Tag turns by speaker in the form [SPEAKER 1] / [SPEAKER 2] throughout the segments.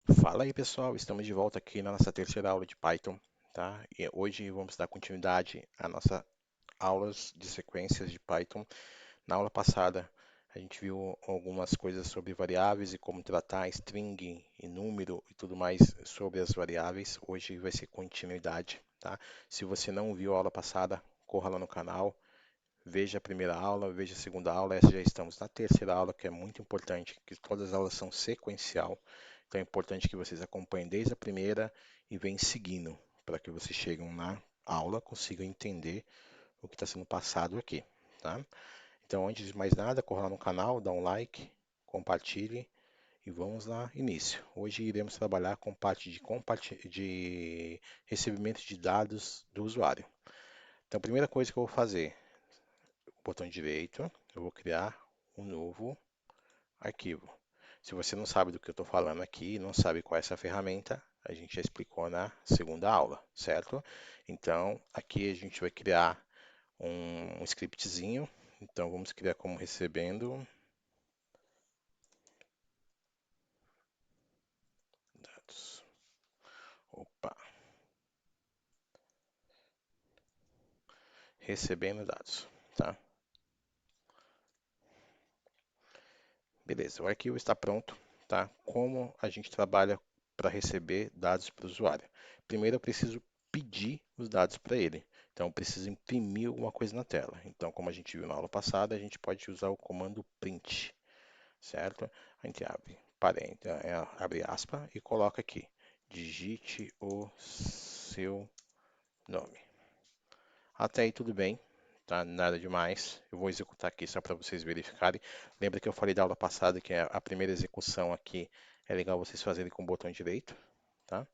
[SPEAKER 1] Fala aí pessoal, estamos de volta aqui na nossa terceira aula de Python, tá? E hoje vamos dar continuidade à nossa aulas de sequências de Python. Na aula passada a gente viu algumas coisas sobre variáveis e como tratar string e número e tudo mais sobre as variáveis. Hoje vai ser continuidade, tá? Se você não viu a aula passada, corra lá no canal, veja a primeira aula, veja a segunda aula. Essa já estamos na terceira aula, que é muito importante, que todas as aulas são sequencial. Então é importante que vocês acompanhem desde a primeira e venham seguindo, para que vocês cheguem na aula, consigam entender o que está sendo passado aqui, tá? Então, antes de mais nada, corra lá no canal, dá um like, compartilhe e vamos lá, início. Hoje iremos trabalhar com parte de recebimento de dados do usuário. Então, a primeira coisa que eu vou fazer, botão direito, eu vou criar um novo arquivo. Se você não sabe do que eu estou falando aqui, não sabe qual é essa ferramenta, a gente já explicou na segunda aula, certo? Então, aqui a gente vai criar um scriptzinho. Então, vamos criar como recebendo dados. Opa, recebendo dados, tá? Beleza, o arquivo está pronto, tá? Como a gente trabalha para receber dados para o usuário? Primeiro eu preciso pedir os dados para ele. Então eu preciso imprimir alguma coisa na tela. Então, como a gente viu na aula passada, a gente pode usar o comando print, certo? A gente abre, abre aspa e coloca aqui, digite o seu nome. Até aí tudo bem, tá? Nada demais. Eu vou executar aqui só para vocês verificarem. Lembra que eu falei da aula passada que a primeira execução aqui é legal vocês fazerem com o botão direito, tá?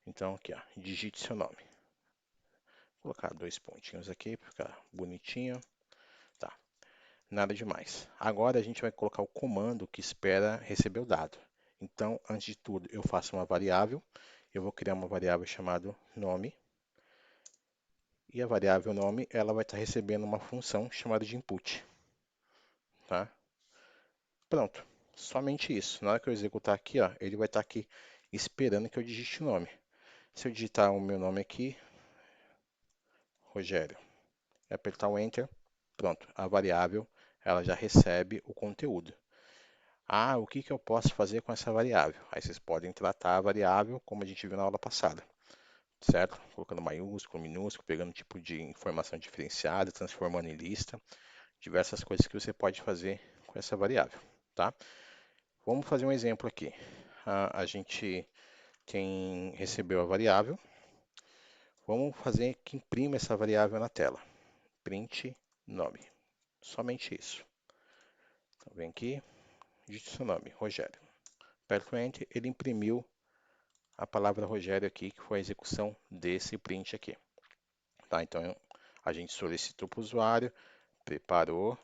[SPEAKER 1] Então aqui, ó, digite seu nome. Vou colocar dois pontinhos aqui para ficar bonitinho. Tá, nada demais. Agora a gente vai colocar o comando que espera receber o dado. Então, antes de tudo, eu faço uma variável. Eu vou criar uma variável chamada nome. E a variável nome, ela vai estar recebendo uma função chamada de input, tá? Pronto, somente isso. Na hora que eu executar aqui, ó, ele vai estar aqui esperando que eu digite o nome. Se eu digitar o meu nome aqui, Rogério, e apertar o Enter, pronto, a variável ela já recebe o conteúdo. Ah, o que que eu posso fazer com essa variável? Aí vocês podem tratar a variável como a gente viu na aula passada, certo? Colocando maiúsculo, minúsculo, pegando tipo de informação diferenciada, transformando em lista, diversas coisas que você pode fazer com essa variável, tá? Vamos fazer um exemplo aqui. A gente recebeu a variável. Vamos fazer que imprima essa variável na tela. Print nome. Somente isso. Então, vem aqui, digite seu nome, Rogério. Aperto Enter, ele imprimiu a palavra Rogério aqui, que foi a execução desse print aqui. Tá? Então, a gente solicitou para o usuário, preparou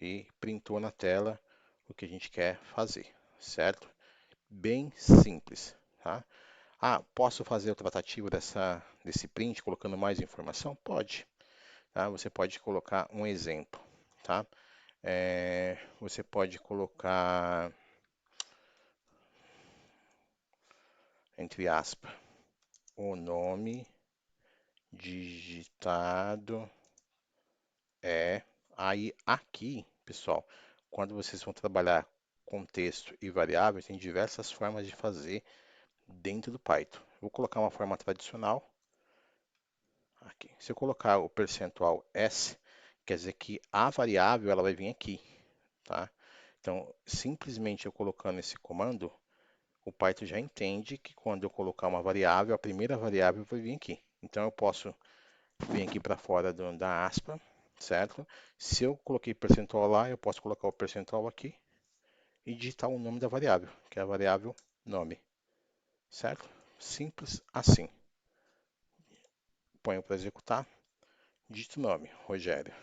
[SPEAKER 1] e printou na tela o que a gente quer fazer, certo? Bem simples, tá? Ah, posso fazer o tratativo desse print colocando mais informação? Pode, tá? Você pode colocar um exemplo, tá? Você pode colocar, entre aspas, o nome digitado é... Aí, aqui, pessoal, quando vocês vão trabalhar com texto e variáveis, tem diversas formas de fazer dentro do Python. Vou colocar uma forma tradicional, aqui. Se eu colocar o percentual %s, quer dizer que a variável ela vai vir aqui, tá? Então, simplesmente eu colocando esse comando, o Python já entende que quando eu colocar uma variável, a primeira variável vai vir aqui. Então, eu posso vir aqui para fora da aspa, certo? Se eu coloquei percentual lá, eu posso colocar o percentual aqui e digitar o nome da variável, que é a variável nome, certo? Simples assim. Ponho para executar, digito o nome, Rogério.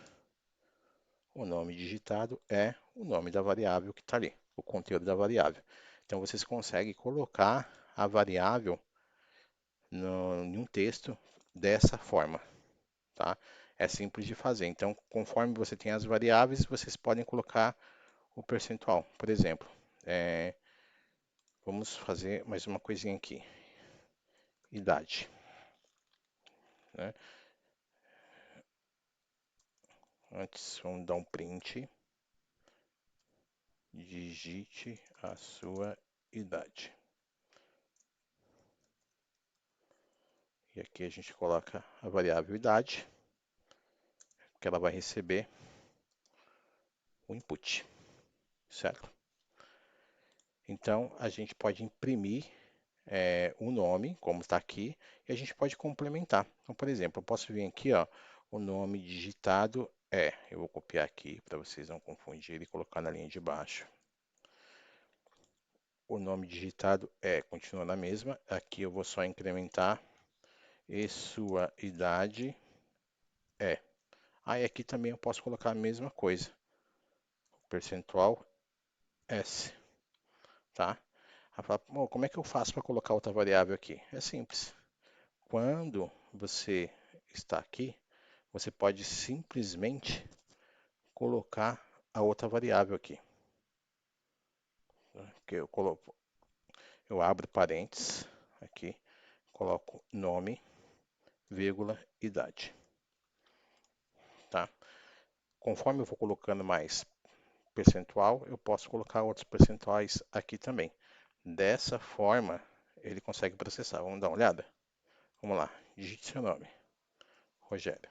[SPEAKER 1] O nome digitado é o nome da variável que está ali, o conteúdo da variável. Então vocês conseguem colocar a variável em um texto dessa forma, tá? É simples de fazer. Então, conforme você tem as variáveis, vocês podem colocar o percentual. Por exemplo, Vamos fazer mais uma coisinha aqui. Idade, né? Antes, vamos dar um print. Digite a sua idade. E aqui a gente coloca a variável idade, que ela vai receber o input, certo? Então, a gente pode imprimir o nome, como está aqui, e a gente pode complementar. Então, por exemplo, eu posso vir aqui, ó, o nome digitado é. Eu vou copiar aqui para vocês não confundirem e colocar na linha de baixo. O nome digitado é, continua na mesma. Aqui eu vou só incrementar e sua idade é. Aí aqui também eu posso colocar a mesma coisa, percentual S, tá? Aí fala, "Pô, como é que eu faço para colocar outra variável aqui?" É simples. Quando você está aqui, você pode simplesmente colocar a outra variável aqui. Que eu abro parênteses aqui, coloco nome, vírgula, idade, tá? Conforme eu vou colocando mais percentual, eu posso colocar outros percentuais aqui também. Dessa forma, ele consegue processar. Vamos dar uma olhada? Vamos lá, digite seu nome, Rogério.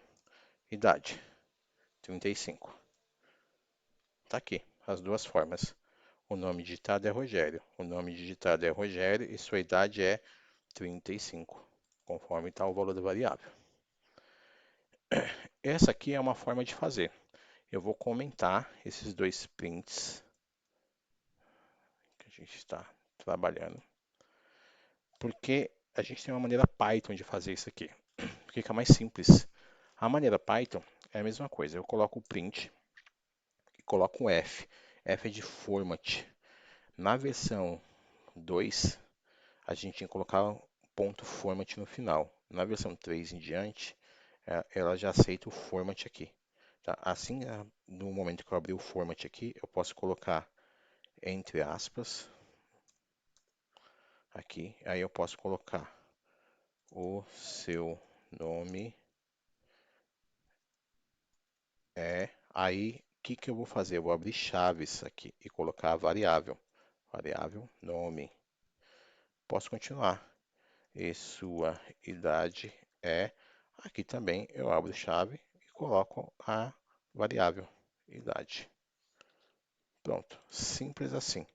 [SPEAKER 1] Idade, 35. Tá aqui, as duas formas. O nome digitado é Rogério. O nome digitado é Rogério e sua idade é 35, conforme está o valor da variável. Essa aqui é uma forma de fazer. Eu vou comentar esses dois prints que a gente está trabalhando, porque a gente tem uma maneira Python de fazer isso aqui. Fica mais simples. A maneira Python é a mesma coisa. Eu coloco o print e coloco um F. F é de format. Na versão 2, a gente tinha que colocar um ponto format no final. Na versão 3 em diante, ela já aceita o format aqui. Tá? Assim, no momento que eu abrir o format aqui, eu posso colocar entre aspas aqui. Aí eu posso colocar o seu nome é. Aí, o que que eu vou fazer? Eu vou abrir chaves aqui e colocar a variável. Variável nome. Posso continuar. E sua idade é. Aqui também eu abro chave e coloco a variável idade. Pronto, simples assim,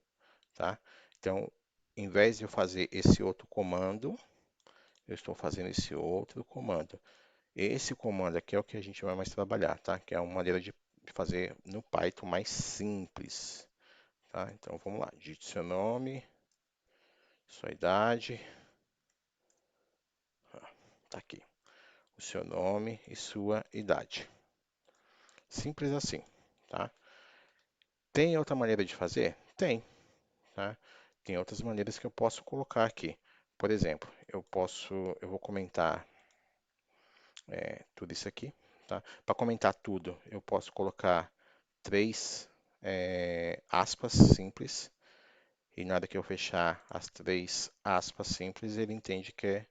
[SPEAKER 1] tá? Então, em vez de eu fazer esse outro comando, eu estou fazendo esse outro comando. Esse comando aqui é o que a gente vai mais trabalhar, tá? Que é uma maneira de fazer no Python mais simples, tá? Então, vamos lá. Digite seu nome, sua idade. Tá aqui. O seu nome e sua idade. Simples assim, tá? Tem outra maneira de fazer? Tem, tá? Tem outras maneiras que eu posso colocar aqui. Por exemplo, eu vou comentar tudo isso aqui, tá? Para comentar tudo, eu posso colocar três aspas simples e na hora que eu fechar as três aspas simples, ele entende que é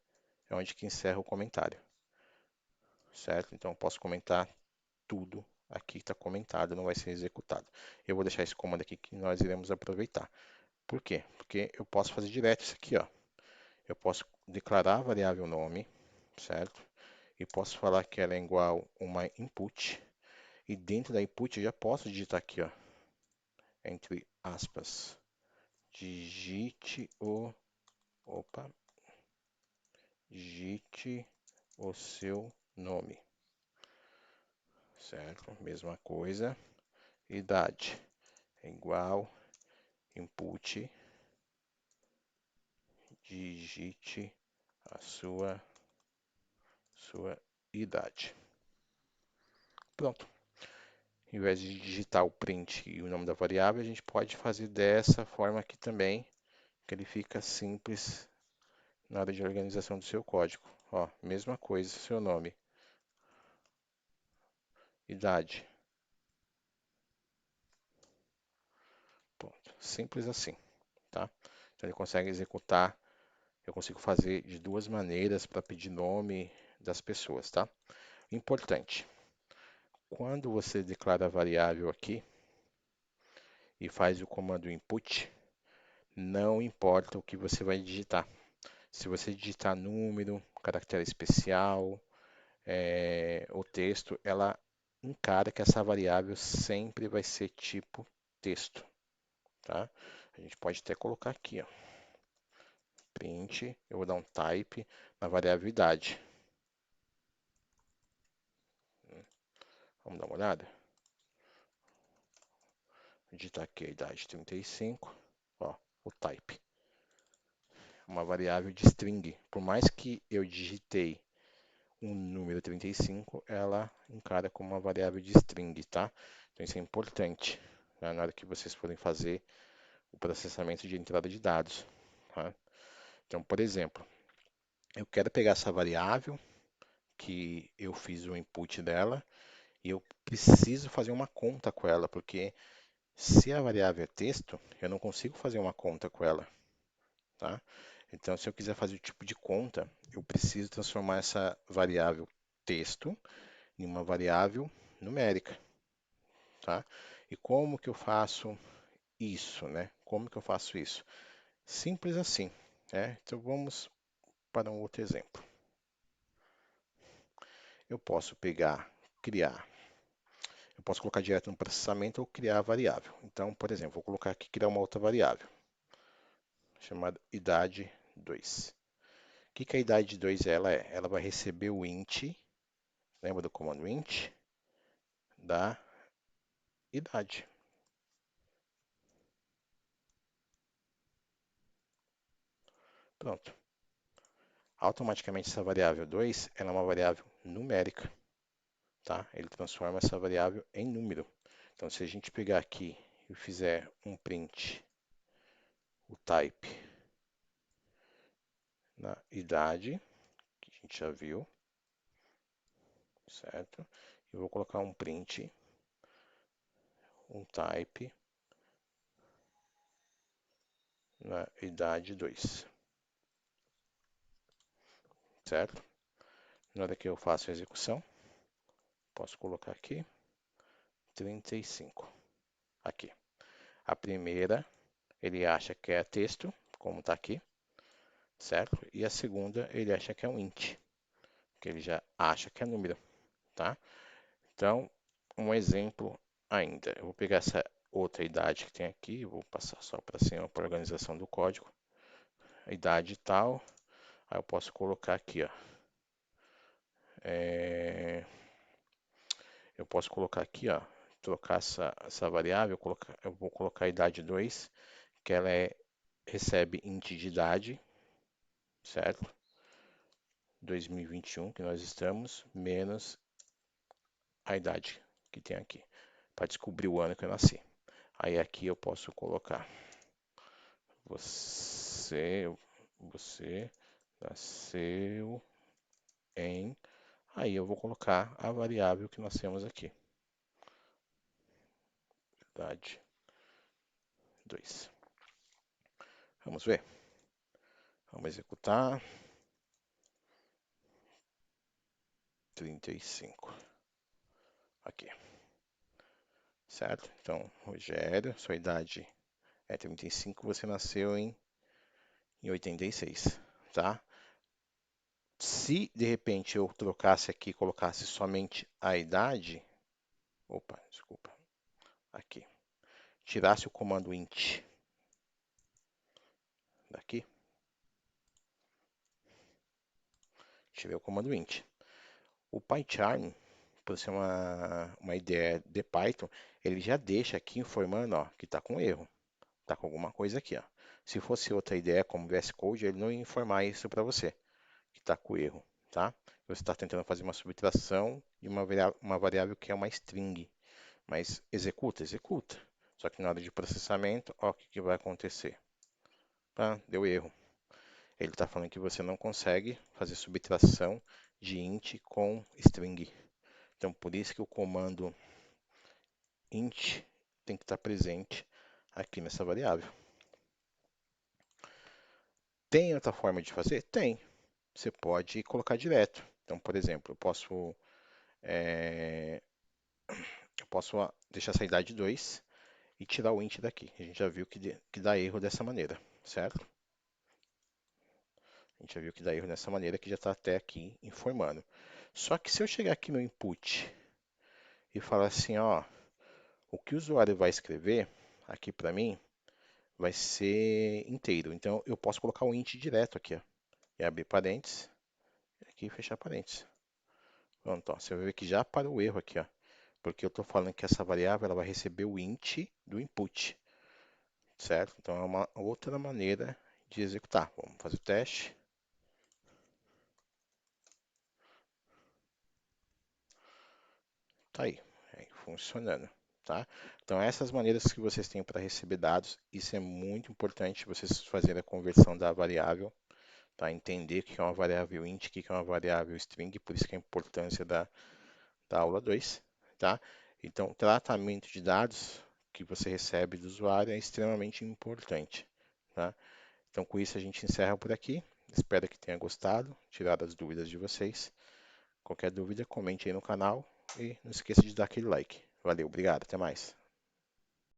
[SPEAKER 1] onde que encerra o comentário, certo? Então, eu posso comentar tudo aqui está comentado, não vai ser executado. Eu vou deixar esse comando aqui que nós iremos aproveitar. Por quê? Porque eu posso fazer direto isso aqui, ó. Eu posso declarar a variável nome, certo? E posso falar que ela é igual a uma input. E dentro da input eu já posso digitar aqui, ó, entre aspas, digite o, opa, digite o seu nome, certo? Mesma coisa, idade é igual input, digite a sua idade. Pronto. Em vez de digitar o print e o nome da variável, a gente pode fazer dessa forma aqui também, que ele fica simples na hora de organização do seu código. Ó, mesma coisa, seu nome, idade. Ponto. Simples assim, tá? Então ele consegue executar, eu consigo fazer de duas maneiras para pedir nome das pessoas, tá? Importante, quando você declara a variável aqui e faz o comando input, não importa o que você vai digitar. Se você digitar número, caractere especial, o texto, ela encara que essa variável sempre vai ser tipo texto, tá? A gente pode até colocar aqui, ó, print, eu vou dar um type na variável idade. Vamos dar uma olhada? Digitar aqui a idade 35, ó, o type. Uma variável de string. Por mais que eu digitei um número 35, ela encara como uma variável de string, tá? Então isso é importante, né, na hora que vocês forem fazer o processamento de entrada de dados, tá? Então, por exemplo, eu quero pegar essa variável que eu fiz o input dela e eu preciso fazer uma conta com ela, porque se a variável é texto, eu não consigo fazer uma conta com ela, tá? Então, se eu quiser fazer o tipo de conta, eu preciso transformar essa variável texto em uma variável numérica, tá? E como que eu faço isso, né? Como que eu faço isso? Simples assim, né? Então, vamos para um outro exemplo. Eu posso pegar, criar. Eu posso colocar direto no processamento ou criar a variável. Então, por exemplo, vou colocar aqui criar uma outra variável chamada idade 2. O que a idade 2 ela é? Ela vai receber o int, lembra do comando int? Da idade. Pronto. Automaticamente essa variável 2 ela é uma variável numérica, tá? Ele transforma essa variável em número. Então, se a gente pegar aqui e fizer um print, o type na idade, que a gente já viu, certo? E vou colocar um print, um type na idade 2, certo? Na hora que eu faço a execução, posso colocar aqui 35. Aqui. A primeira, ele acha que é texto, como está aqui, certo? E a segunda, ele acha que é um int, que ele já acha que é número, tá? Então, um exemplo ainda. Eu vou pegar essa outra idade que tem aqui, vou passar só para cima para a organização do código. A idade tal, aí eu posso colocar aqui, ó. Eu posso colocar aqui, ó, trocar essa variável, eu vou colocar a idade 2, que ela recebe int de idade, certo? 2021, que nós estamos, menos a idade que tem aqui, para descobrir o ano que eu nasci. Aí aqui eu posso colocar você nasceu em. Aí eu vou colocar a variável que nós temos aqui, idade 2. Vamos ver. Vamos executar. 35. Aqui. Certo? Então, Rogério, sua idade é 35, você nasceu em 86, tá? Se de repente eu trocasse aqui e colocasse somente a idade, opa, desculpa, aqui, tirasse o comando int daqui, tirei o comando int. O PyCharm, por ser uma ideia de Python, ele já deixa aqui informando ó, que está com erro, está com alguma coisa aqui. Ó. Se fosse outra ideia, como VS Code, ele não ia informar isso para você, que está com erro. Tá? Você está tentando fazer uma subtração de uma variável que é uma string, mas executa, executa. Só que na hora de processamento, ó, o que vai acontecer? Ah, deu erro. Ele está falando que você não consegue fazer subtração de int com string. Então, por isso que o comando int tem que estar presente aqui nessa variável. Tem outra forma de fazer? Tem. Você pode colocar direto. Então, por exemplo, eh, eu posso deixar essa idade 2 e tirar o int daqui. A gente já viu que dá erro dessa maneira, certo? A gente já viu que dá erro dessa maneira, que já está até aqui informando. Só que se eu chegar aqui no input e falar assim, ó, o que o usuário vai escrever aqui para mim vai ser inteiro. Então eu posso colocar o int direto aqui, ó, e abrir parênteses, aqui e fechar parênteses. Pronto, ó, você vai ver que já parou o erro aqui, ó, porque eu estou falando que essa variável ela vai receber o int do input, certo? Então é uma outra maneira de executar. Vamos fazer o teste. Tá aí funcionando, tá? Então essas maneiras que vocês têm para receber dados, isso é muito importante vocês fazerem a conversão da variável, tá? Entender o que é uma variável int, o que é uma variável string, por isso que é a importância da aula 2, tá? Então, tratamento de dados que você recebe do usuário é extremamente importante, tá? Então, com isso a gente encerra por aqui. Espero que tenha gostado, tirado as dúvidas de vocês. Qualquer dúvida, comente aí no canal e não esqueça de dar aquele like. Valeu, obrigado, até mais.